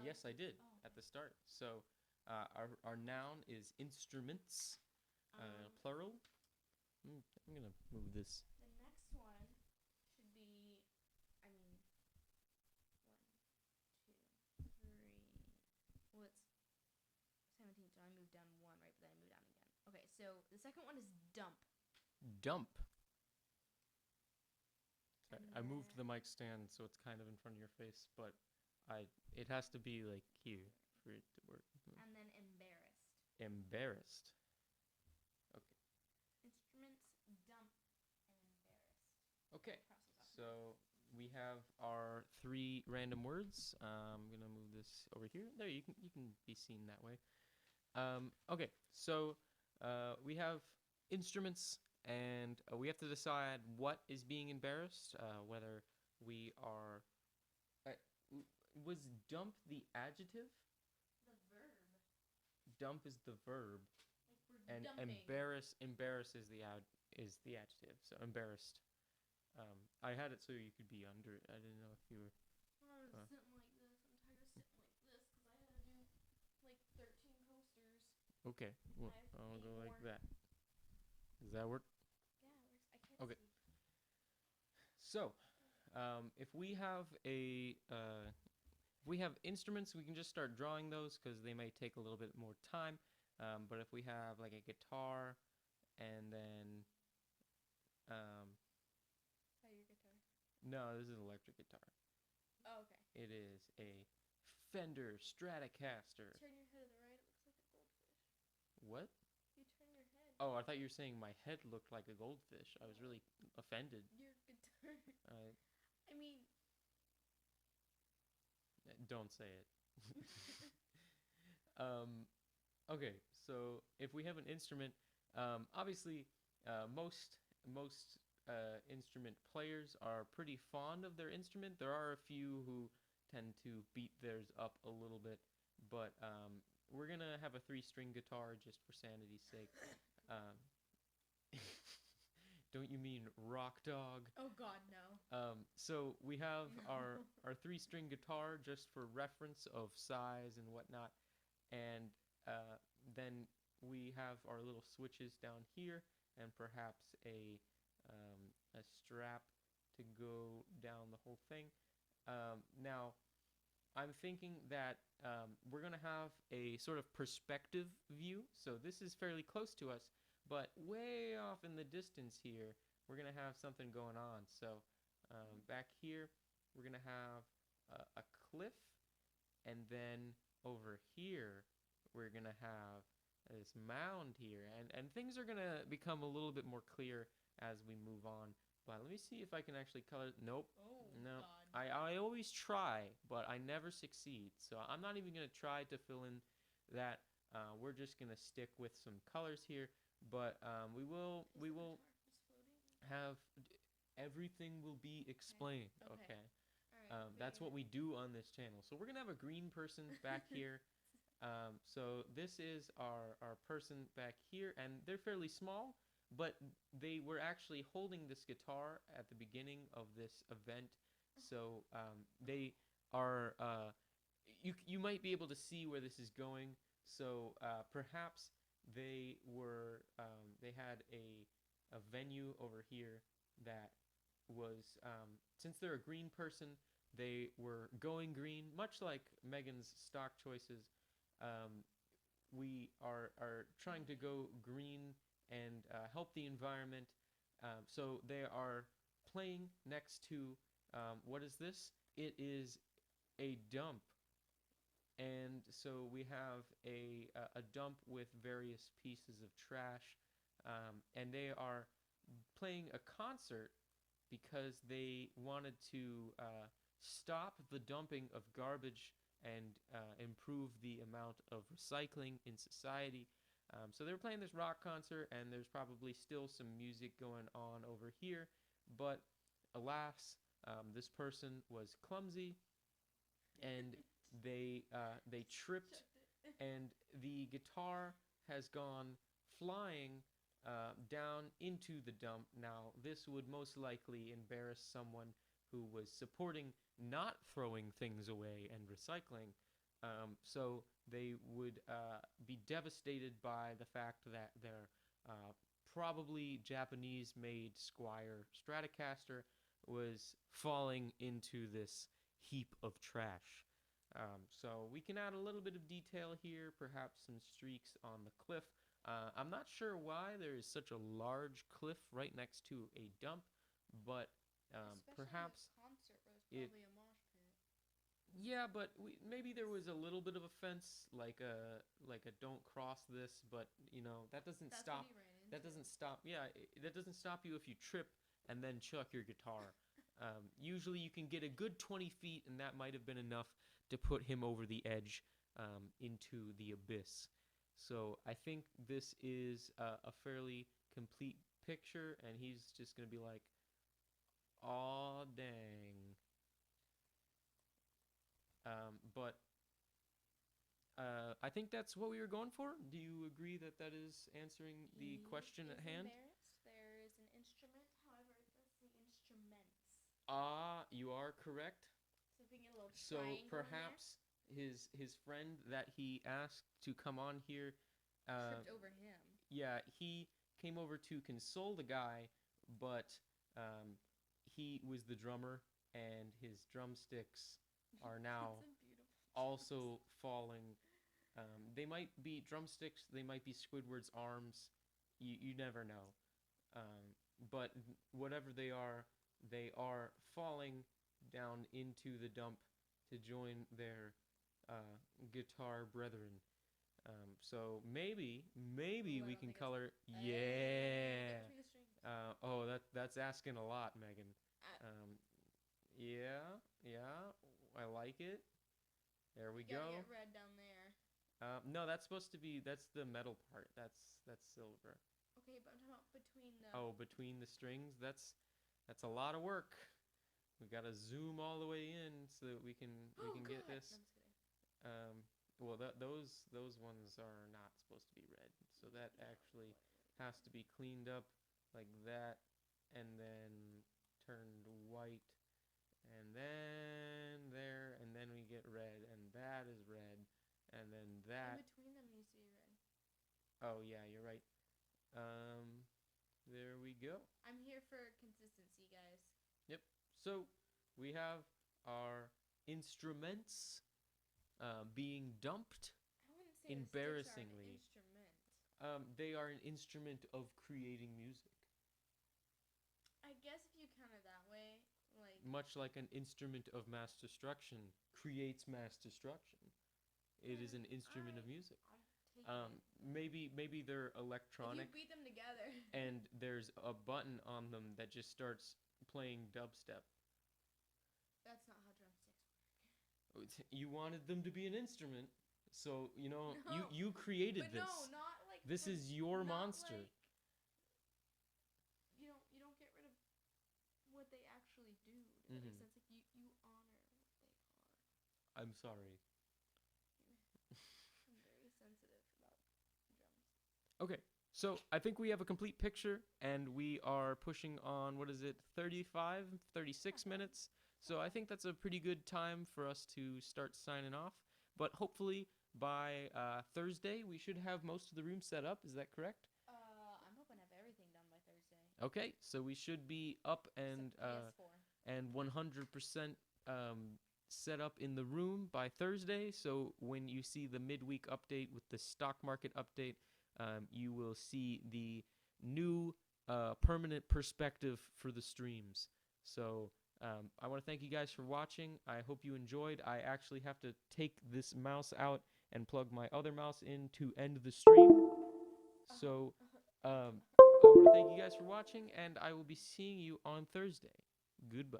Yes, I did at the start. So our noun is instruments, plural. I'm gonna move this. The next one should be, I mean, 1, 2, 3. Well, it's 17, so I moved down one, right? But then I moved down again. Okay, so the second one is dump. Dump. Sorry, And I moved the then- mic stand so it's kind of in front of your face, but it has to be like here for it to work. And then embarrassed. Embarrassed. Okay. Instruments, dump, and embarrassed. Okay. Cross those off. So we have our 3 random words. I'm gonna move this over here. There, you can be seen that way. Okay, so we have instruments, and we have to decide what is being embarrassed. Whether we are. Was dump the adjective? The verb. Dump is the verb, Like we're and dumping. embarrass is the adjective. So embarrassed. I had it so you could be under it. I didn't know if you were. I was sitting like this. I'm tired of sitting like this because I had to do like 13 coasters. Okay, well, I have I'll go 8 like more. that. Does that work? Yeah, it works. I can't Okay. see. So, if we have instruments, we can just start drawing those because they may take a little bit more time. But if we have like a guitar, and then How your guitar? no, this is an electric guitar. Oh, okay. It is a Fender Stratocaster. Turn your head to the right. It looks like a goldfish. What? You turn your head. Oh, I thought you were saying my head looked like a goldfish. I was really offended. Your guitar. Uh, I mean. don't say it. Okay, so if we have an instrument, obviously, most instrument players are pretty fond of their instrument. There are a few who tend to beat theirs up a little bit, but we're gonna have a 3-string guitar just for sanity's sake. Um, don't you mean rock dog? Oh God, no. So we have No. our 3-string guitar just for reference of size and whatnot, and then we have our little switches down here, and perhaps a strap to go down the whole thing. Now, I'm thinking that we're gonna have a sort of perspective view. So this is fairly close to us, but way off in the distance here, we're gonna have something going on. So back here, we're gonna have a cliff, and then over here, we're gonna have this mound here, and things are gonna become a little bit more clear as we move on. But let me see if I can actually color. Nope. Oh No. God. I always try, but I never succeed. So I'm not even gonna try to fill in that. We're just gonna stick with some colors here, but we will Is the guitar just floating? have everything will be explained. Okay. Okay. All right. That's what we do on this channel. So we're gonna have a green person back here. So this is our person back here, and they're fairly small, but they were actually holding this guitar at the beginning of this event. So they are. You might be able to see where this is going. So perhaps they had a venue over here that was since they're a green person, they were going green, much like Megan's stock choices. We are trying to go green and help the environment. So they are playing next to what is this? It is a dump. And so we have a dump with various pieces of trash, and they are playing a concert because they wanted to stop the dumping of garbage and improve the amount of recycling in society. So they were playing this rock concert, and there's probably still some music going on over here, but alas, this person was clumsy, and they tripped, and the guitar has gone flying down into the dump. Now, this would most likely embarrass someone who was supporting not throwing things away and recycling. So they would be devastated by the fact that their uh, probably Japanese-made Squire Stratocaster was falling into this heap of trash. So we can add a little bit of detail here, perhaps some streaks on the cliff. I'm not sure why there is such a large cliff right next to a dump, but Especially in perhaps a concert where it's it. probably a mosh pit. Yeah, but maybe there was a little bit of a fence, like a don't cross this, but that doesn't That's stop. what he ran into. That doesn't stop. Yeah, that doesn't stop you if you trip and then chuck your guitar. Usually, you can get a good 20 feet, and that might have been enough to put him over the edge into the abyss. So I think this is a fairly complete picture, and he's just gonna be like, "Aw, dang." But I think that's what we were going for. Do you agree that that is answering the He question at is hand? embarrassed. There is an instrument, however, that's the instruments. Ah, you are correct. So if we get a little So triangle perhaps his friend that he asked to come on here, in there, uh, tripped over him. yeah, he came over to console the guy, but um, he was the drummer, and his drumsticks are now It's a beautiful also falling. They might be drumsticks. They might be Squidward's arms. You never know. But whatever they are falling down into the dump to join their guitar brethren. So maybe Ooh, I we don't can think it's. color. Hey, Yeah. get between the strings. Oh, that's asking a lot, Megan. Uh, Um, yeah, yeah. I like it. There we you gotta go. get red down there. No, that's supposed to be the metal part. That's silver. Okay, but I'm talking about between the. Oh, between the strings, that's a lot of work. We gotta zoom all the way in so that we Oh can God! get No, I'm this. just kidding. Um, well, those ones are not supposed to be red, so that No, actually wait, has to be cleaned up like that, and then turned white, and then there, and then we get red, and that is red, and then In that. between them needs to be red. Oh yeah, you're right. Um, there we go. I'm here for consistency, guys. Yep. So we have our instruments being dumped I wouldn't say the sticks are an embarrassingly. instrument. They are an instrument of creating music, I guess if you count it that way, like much like an instrument of mass destruction creates mass destruction. It is an instrument of music. I take it. Maybe they're If electronic, you beat them together. and there's a button on them that just starts playing dubstep. That's not how drumsticks You wanted them to be an instrument, so No, you created but this. no, not like. This is your not monster. Like, you don't get rid of what they actually do. Does that make sense? Like you honor what they are. I'm sorry. I'm very sensitive about drums. Okay, so I think we have a complete picture, and we are pushing on, what is it, 35, 36 minutes. So I think that's a pretty good time for us to start signing off. But hopefully by Thursday, we should have most of the room set up. Is that correct? I'm hoping to have everything done by Thursday. Okay, so we should be up Except PS4. and 100% set up in the room by Thursday. So when you see the midweek update with the stock market update, you will see the new permanent perspective for the streams. So I want to thank you guys for watching. I hope you enjoyed. I actually have to take this mouse out and plug my other mouse in to end the stream. So I want to thank you guys for watching, and I will be seeing you on Thursday. Goodbye.